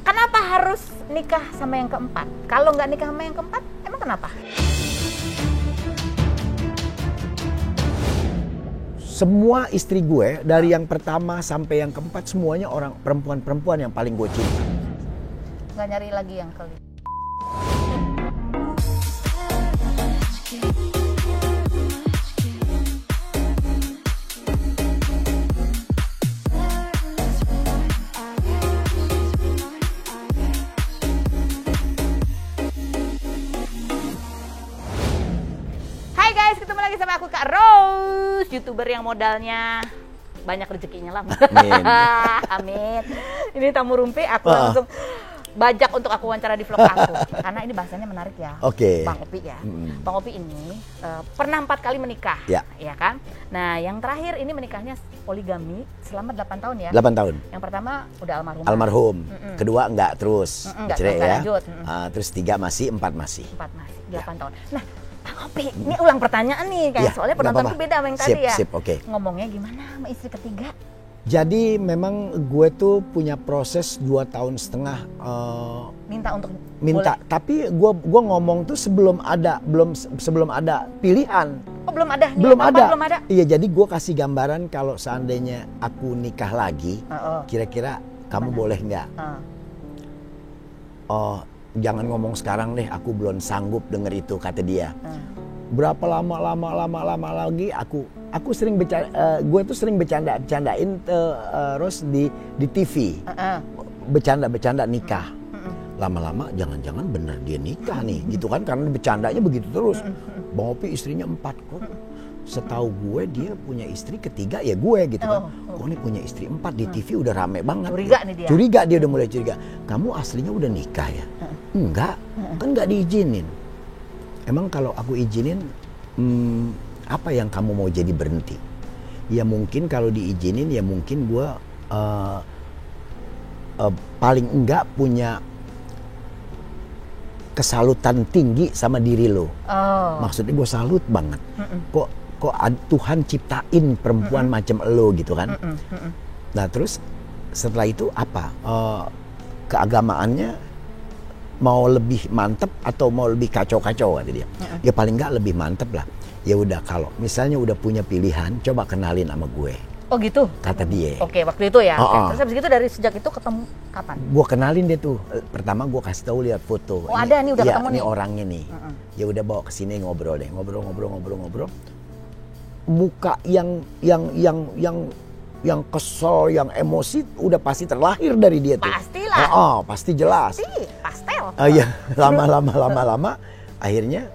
Kenapa harus nikah sama yang keempat? Kalau nggak nikah sama yang keempat, emang kenapa? Semua istri gue, dari yang pertama sampai yang keempat, semuanya orang perempuan-perempuan yang paling gue cinta. Nggak nyari lagi yang kelima. Sama aku Kak Rose, YouTuber yang modalnya banyak rezekinya lah. Amin. Amin. Ini tamu rumpi, aku langsung bajak untuk aku wawancara di vlog aku. Karena ini bahasanya menarik ya. Oke. Bang Opi ya. Bang Opi ini pernah 4 kali menikah. Ya kan? Nah, yang terakhir ini menikahnya poligami selama 8 tahun ya. 8 tahun. Yang pertama udah almarhum. Almarhum. Kedua enggak terus. Enggak ya. lanjut. Terus 3 masih, 4 masih. 4 masih, 8 tahun. Nah, Bang Opi, ini ulang pertanyaan nih kayak soalnya penontonku beda sama yang tadi ya. Oke. Ngomongnya gimana sama istri ketiga? Jadi memang gue tuh punya proses 2,5 tahun. Minta untuk boleh. Tapi gue ngomong tuh sebelum ada pilihan. Oh, belum ada. Belum ada. Belum ada. Iya, jadi gue kasih gambaran kalau seandainya aku nikah lagi, kira-kira kamu boleh nggak? Oh, jangan ngomong sekarang deh, aku belum sanggup denger itu, kata dia. Berapa lama lagi aku sering gue tuh sering bercandain Ros di TV. Bercanda nikah. Lama-lama jangan-jangan benar dia nikah nih, gitu kan, karena bercandanya begitu terus. Bang Opi istrinya 4 kok. Setahu gue dia punya istri ketiga ya gue, gitu kan. Kok nih punya istri 4 di TV udah rame banget. Curiga nih dia. Curiga, dia udah mulai curiga. Kamu aslinya udah nikah ya? Enggak, kan nggak diizinin. Emang kalau aku izinin, apa yang kamu mau jadi berhenti? Ya mungkin kalau diizinin ya mungkin gue paling enggak punya kesalutan tinggi sama diri lo. Maksudnya gue salut banget. Kok Tuhan ciptain perempuan macam lo, gitu kan? Nah terus setelah itu apa? Keagamaannya mau lebih mantep atau mau lebih kacau-kacau, kata dia. Ya paling nggak lebih mantep lah. Ya udah, kalau misalnya udah punya pilihan, coba kenalin sama gue. Oh gitu? Kata dia. Oke, waktu itu ya. Terus habis itu dari sejak itu ketemu kapan? Gue kenalin dia tuh. Pertama gue kasih tahu, lihat foto. Oh, ada nih, udah ketemu nih. Ini orangnya nih. Ya udah, bawa ke sini ngobrol deh. Ngobrol. Muka yang kesel, yang emosi udah pasti terlahir dari dia tuh. Pastilah. Pasti jelas. Pasti, pastel. Ya, lama-lama akhirnya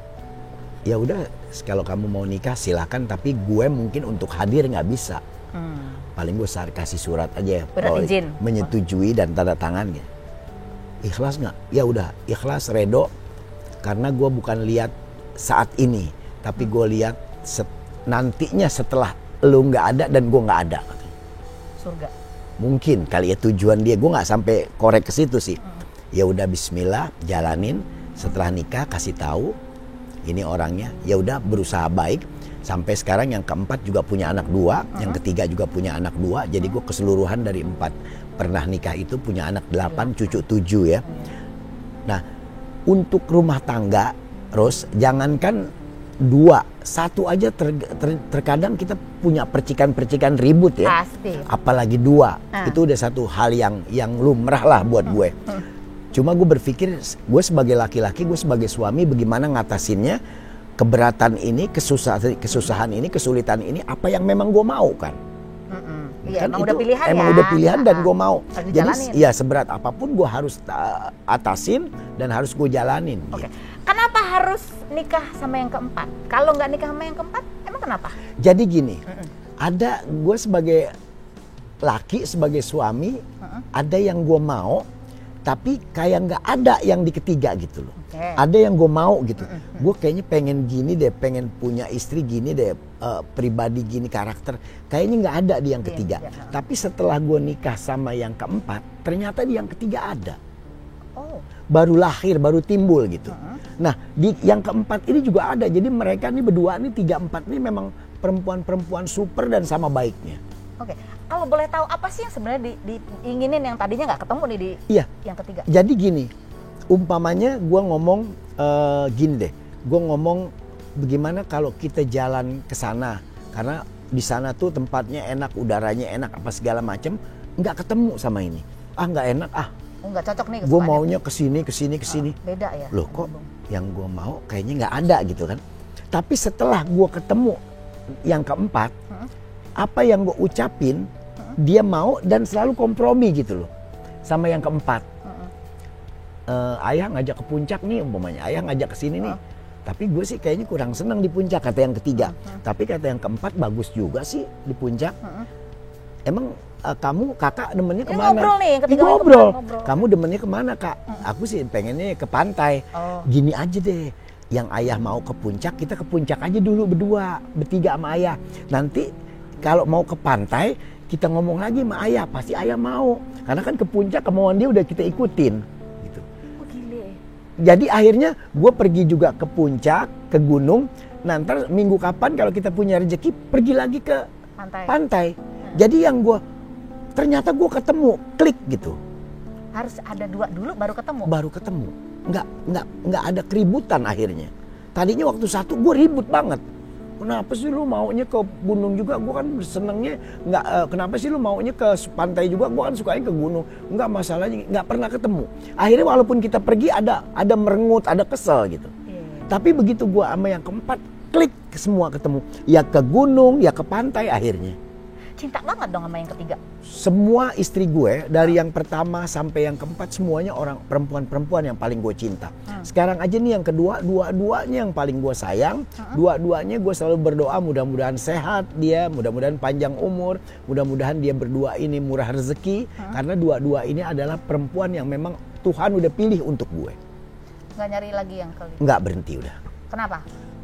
ya udah, kalau kamu mau nikah silakan, tapi gue mungkin untuk hadir nggak bisa. Paling gue kasih surat aja, izin, menyetujui dan tanda tangannya. Ikhlas nggak? Ya udah, ikhlas, redo, karena gue bukan lihat saat ini, tapi gue lihat nantinya setelah lu nggak ada dan gue nggak ada. Surga. Mungkin kali ya tujuan dia, gue nggak sampai korek ke situ sih. Ya udah, bismillah, jalanin. Setelah nikah kasih tahu ini orangnya. Ya udah, berusaha baik. Sampai sekarang yang keempat juga punya anak 2, yang ketiga juga punya anak 2. Jadi gue keseluruhan dari 4 pernah nikah itu punya anak 8, cucu 7 ya. Nah, untuk rumah tangga, Ros, jangankan 2, 1 aja terkadang kita punya percikan-percikan ribut ya. Pasti. Apalagi 2, itu udah satu hal yang lumrah lah buat gue. Cuma gue berpikir, gue sebagai laki-laki, gue sebagai suami, bagaimana ngatasinnya, keberatan ini, kesusahan ini, kesulitan ini, apa yang memang gue mau kan? Iya, Kan emang udah pilihan emang ya. udah pilihan dan gue mau. Harus Jadi dijalanin. ya seberat apapun gue harus atasin dan harus gue jalanin. Oke. Gitu. Kenapa harus nikah sama yang keempat? Kalau nggak nikah sama yang keempat, emang kenapa? Jadi gini, ada gue sebagai laki, sebagai suami, ada yang gue mau, tapi kayak nggak ada yang di ketiga gitu loh. Ada yang gue mau gitu. Gue kayaknya pengen gini deh, pengen punya istri gini deh, pribadi gini, karakter. Kayaknya nggak ada di yang ketiga. Tapi setelah gue nikah sama yang keempat, ternyata di yang ketiga ada. Baru lahir, baru timbul gitu. Nah, di yang keempat ini juga ada. Jadi mereka nih berdua nih, 3, 4 nih memang perempuan-perempuan super dan sama baiknya. Oke. Kalau boleh tahu apa sih yang sebenarnya diinginin yang tadinya nggak ketemu nih di yang ketiga? Jadi gini, umpamanya gue ngomong gini deh, gue ngomong bagaimana kalau kita jalan ke sana, karena di sana tuh tempatnya enak, udaranya enak, apa segala macem, nggak ketemu sama ini. Nggak enak, nggak cocok nih. Gue maunya kesini. Beda ya. Loh kok yang gue mau kayaknya nggak ada gitu kan. Tapi setelah gue ketemu yang keempat, apa yang gue ucapin, dia mau dan selalu kompromi gitu loh sama yang keempat. Ayah ngajak ke puncak nih umpamanya, ayah ngajak ke sini nih. Tapi gue sih kayaknya kurang senang di puncak, kata yang ketiga. Tapi kata yang keempat bagus juga sih di puncak. Emang kamu kakak demennya kemana? Ngobrol nih, yang ketiga ngobrol. Kamu demennya kemana kak? Aku sih pengennya ke pantai. Gini aja deh, yang ayah mau ke puncak, kita ke puncak aja dulu berdua, bertiga sama ayah. Nanti kalau mau ke pantai, kita ngomong lagi sama ayah, pasti ayah mau. Karena kan ke puncak kemauan dia udah kita ikutin. Gitu. Gile. Jadi akhirnya gue pergi juga ke puncak, ke gunung. Nanti minggu kapan kalau kita punya rezeki, pergi lagi ke pantai. Jadi yang ternyata gue ketemu, klik gitu. Harus ada dua dulu baru ketemu? Baru ketemu. Nggak ada keributan akhirnya. Tadinya waktu satu gue ribut banget. Kenapa sih lu maunya ke gunung juga? Gue kan senengnya kenapa sih lu maunya ke pantai juga? Gue kan sukanya ke gunung. Enggak, masalahnya nggak pernah ketemu. Akhirnya walaupun kita pergi ada merengut, ada kesel gitu. Tapi begitu gue sama yang keempat, klik semua ketemu. Ya ke gunung, ya ke pantai akhirnya. Cinta banget dong sama yang ketiga? Semua istri gue, dari yang pertama sampai yang keempat, semuanya orang perempuan-perempuan yang paling gue cinta. Sekarang aja nih yang kedua, dua-duanya yang paling gue sayang. Dua-duanya gue selalu berdoa mudah-mudahan sehat dia, mudah-mudahan panjang umur, mudah-mudahan dia berdua ini murah rezeki. Karena dua-dua ini adalah perempuan yang memang Tuhan udah pilih untuk gue. Nggak nyari lagi yang kelima? Nggak, berhenti udah. Kenapa?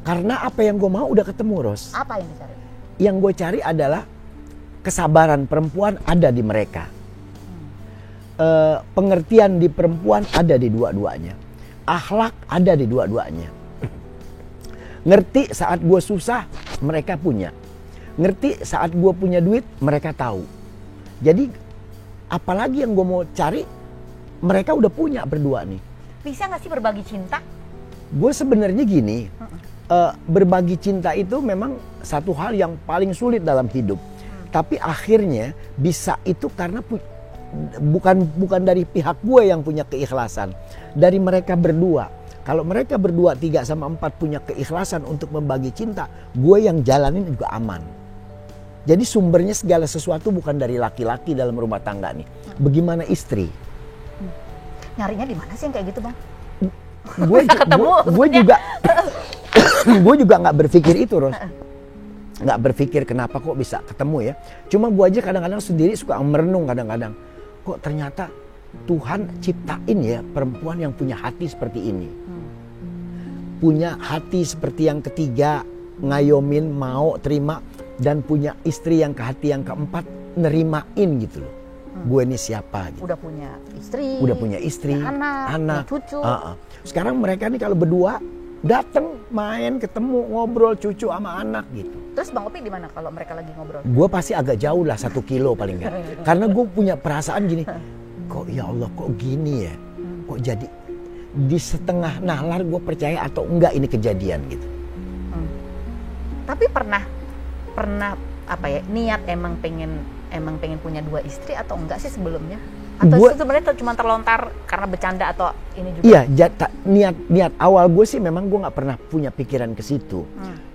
Karena apa yang gue mau udah ketemu, Ros. Apa yang dicari? Yang gue cari adalah kesabaran perempuan ada di mereka. Pengertian di perempuan ada di dua-duanya. Akhlak ada di dua-duanya. Ngerti saat gue susah, mereka punya. Ngerti saat gue punya duit, mereka tahu. Jadi apalagi yang gue mau cari, mereka udah punya berdua nih. Bisa gak sih berbagi cinta? Gue sebenarnya gini, berbagi cinta itu memang satu hal yang paling sulit dalam hidup. Tapi akhirnya bisa itu karena bukan dari pihak gue yang punya keikhlasan. Dari mereka berdua. Kalau mereka berdua 3 sama 4 punya keikhlasan untuk membagi cinta, gue yang jalanin juga aman. Jadi sumbernya segala sesuatu bukan dari laki-laki dalam rumah tangga nih. Bagaimana istri? Nyarinya di mana sih yang kayak gitu, Bang? Gue juga nggak berpikir itu, Ros. Nggak berpikir kenapa kok bisa ketemu ya. Cuma gue aja kadang-kadang sendiri suka merenung kadang-kadang. Kok ternyata Tuhan ciptain ya perempuan yang punya hati seperti ini. Punya hati seperti yang ketiga, ngayomin, mau, terima. Dan punya istri yang ke hati yang keempat, nerimain gitu loh. Gue ini siapa gitu. Udah punya istri. Anak. Cucu. Sekarang mereka nih kalau berdua dateng main, ketemu, ngobrol, cucu sama anak gitu. Terus Bang Opi di mana kalau mereka lagi ngobrol? Gue pasti agak jauh lah 1 kilo paling nggak. Karena gue punya perasaan gini, kok ya Allah kok gini ya, kok jadi di setengah nalar gue percaya atau enggak ini kejadian gitu. Tapi pernah apa ya niat emang pengen punya 2 istri atau enggak sih sebelumnya? Atau sebenarnya cuma terlontar karena bercanda atau ini juga? Iya, niat awal gue sih memang gue nggak pernah punya pikiran ke situ.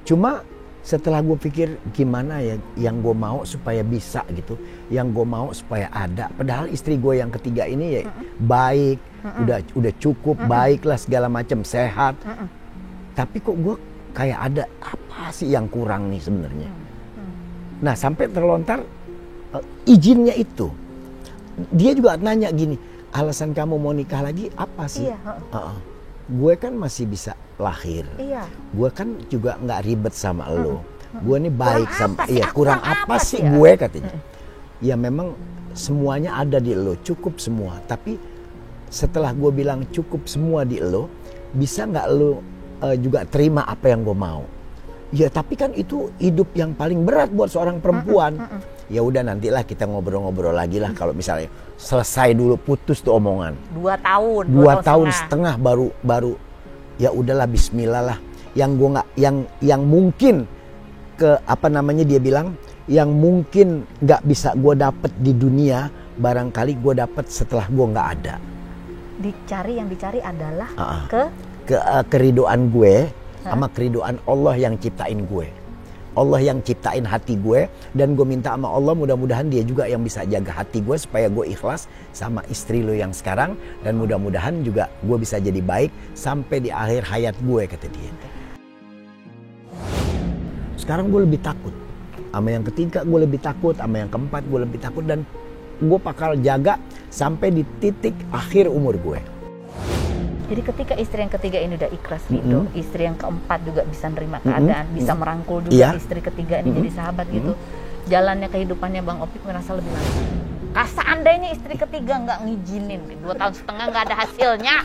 Cuma setelah gue pikir gimana ya yang gue mau supaya bisa gitu, yang gue mau supaya ada. Padahal istri gue yang ketiga ini ya baik, udah cukup, baik lah segala macam, sehat. Tapi kok gue kayak ada apa sih yang kurang nih sebenarnya? Nah sampai terlontar izinnya itu. Dia juga nanya gini, alasan kamu mau nikah lagi apa sih? Iya. Gue kan masih bisa lahir. Iya. Gue kan juga nggak ribet sama lo. Gue nih baik kurang apa sih ya? Gue katanya. Ya memang semuanya ada di lo, cukup semua. Tapi setelah gue bilang cukup semua di lo, bisa nggak lo juga terima apa yang gue mau? Ya tapi kan itu hidup yang paling berat buat seorang perempuan. ya udah nantilah kita ngobrol-ngobrol lagi lah kalau misalnya selesai dulu, putus tuh omongan. 2 tahun. 2 tahun setengah baru ya udahlah bismillah lah. Yang gua nggak yang mungkin dia bilang yang mungkin nggak bisa gue dapet di dunia, barangkali gue dapet setelah gue nggak ada. Yang dicari adalah keridoan gue sama keridoan Allah yang ciptain gue. Allah yang ciptain hati gue, dan gue minta sama Allah mudah-mudahan dia juga yang bisa jaga hati gue supaya gue ikhlas sama istri lo yang sekarang, dan mudah-mudahan juga gue bisa jadi baik sampai di akhir hayat gue, kata dia. Sekarang gue lebih takut. Sama yang ketiga gue lebih takut, sama yang keempat gue lebih takut, dan gue bakal jaga sampai di titik akhir umur gue. Jadi ketika istri yang ketiga ini udah ikhlas ridho, istri yang keempat juga bisa nerima keadaan, bisa merangkul juga istri ketiga ini jadi sahabat gitu. Jalannya kehidupannya Bang Opik merasa lebih lancar. Seandainya istri ketiga nggak ngizinin, 2 tahun setengah nggak ada hasilnya.